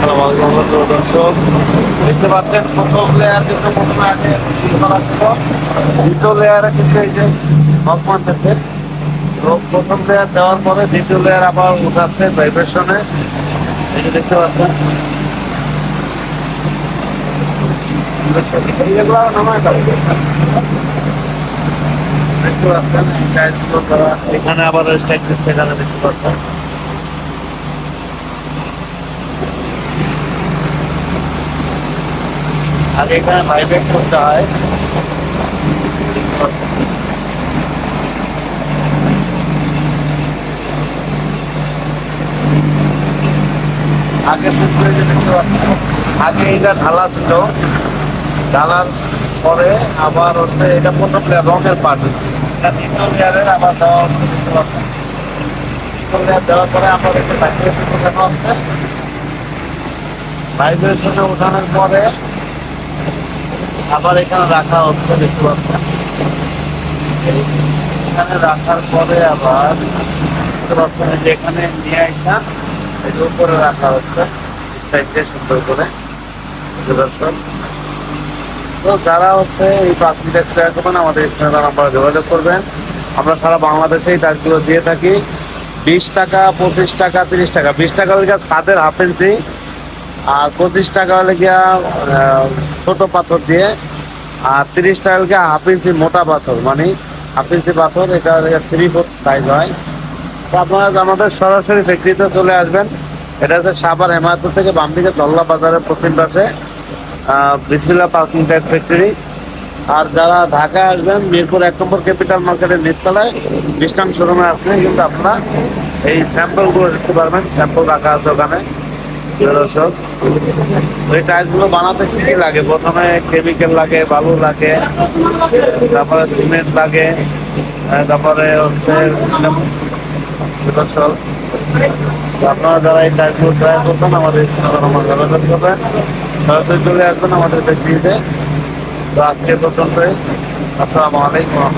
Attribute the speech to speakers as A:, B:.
A: আসসালামু আলাইকুম দর্শক, দেখতে পাচ্ছেন প্রথম লেয়ার কিন্তু প্রথমে আগে করা ছিল, দ্বিতীয় লেয়ারে কিন্তু এই যে নক মারতেছে। তো প্রথম লেয়ার দেওয়ার পরে দ্বিতীয় লেয়ার আবার উঠাচ্ছে ভাইব্রেশনে, এই যে দেখতে পাচ্ছেন। এগুলো আরো নামায় যাবে, দেখতে পাচ্ছেন টাইলসগুলো তারা এখানে আবার স্টাইল দিচ্ছে, এখানে দেখতে পাচ্ছেন। আগে এখানে ভাইব্রেট করতে হয়, আগে দেখতে পাচ্ছেন। আগে এটা ঢালা ছিল, ঢালার পরে আবার হচ্ছে এটা প্রথম লেয়ার রঙের পাট, এটা দ্বিতীয় লেয়ারের আবার দেওয়া হচ্ছে, দেখতে পাচ্ছেন। দ্বিতীয় লেয়ার দেওয়ার পরে আবার এসে ভাইব্রেশন ওঠানো হচ্ছে, ভাইব্রেশনে ওঠানোর পরে আবার এখানে রাখা হচ্ছে, দেখতে পাচ্ছেন। এখানে রাখার পরে আবার দেখতে পাচ্ছেন যে এখানে নিয়ে আসা এই যে উপরে রাখা হচ্ছে সাইডে সুন্দর করে। দর্শক, তো যারা হচ্ছে এই প্রাথমিক ক্রয় করবেন আমাদের স্ক্রিনে নাম্বারে যোগাযোগ করবেন। আমরা সারা বাংলাদেশেই টাইলসগুলো দিয়ে থাকি। 20 টাকা, 25 টাকা, 30 টাকা। 20 টাকা হলে ছাদের হাফ ইঞ্চি, আর 25 টাকা হলে গিয়া ছোট পাথর দিয়ে, আর 30 টাকা হলে হাফ ইঞ্চি মোটা পাথর, মানে হাফ ইঞ্চি পাথর, এটা 3/4 সাইজ হয়। তো আপনারা আমাদের সরাসরি ফ্যাক্টরিতে চলে আসবেন। এটা হচ্ছে সাভার হেমায়তপুর থেকে বাম দিকে দল্লা বাজারের পশ্চিম পাশে বিসমিল্লাহ পার্কিং টাইলস ফ্যাক্টরি। আর যারা ঢাকা আসবেন, মিরপুর 1 নম্বর ক্যাপিটাল মার্কেটের নিচতলায় ডিস্টান শোরুমে আসলে কিন্তু আপনারা এই স্যাম্পলগুলো দেখতে পারবেন, স্যাম্পল রাখা আছে ওখানে। দর্শক, ওই টাইলসগুলো বানাতে কি কি লাগে? প্রথমে কেমিক্যাল লাগে, বালু লাগে, তারপরে সিমেন্ট লাগে, তারপরে হচ্ছে দর্শক, আপনারা যারা এই টাইলসগুলো ট্রাই করবেন আমাদের স্ক্রিনে আমার যোগাযোগ করবেন, সরাসরি চলে আসবেন আমাদের ফ্যাক্টরিতে। তো আজকে পর্যন্তই, আসসালামু আলাইকুম।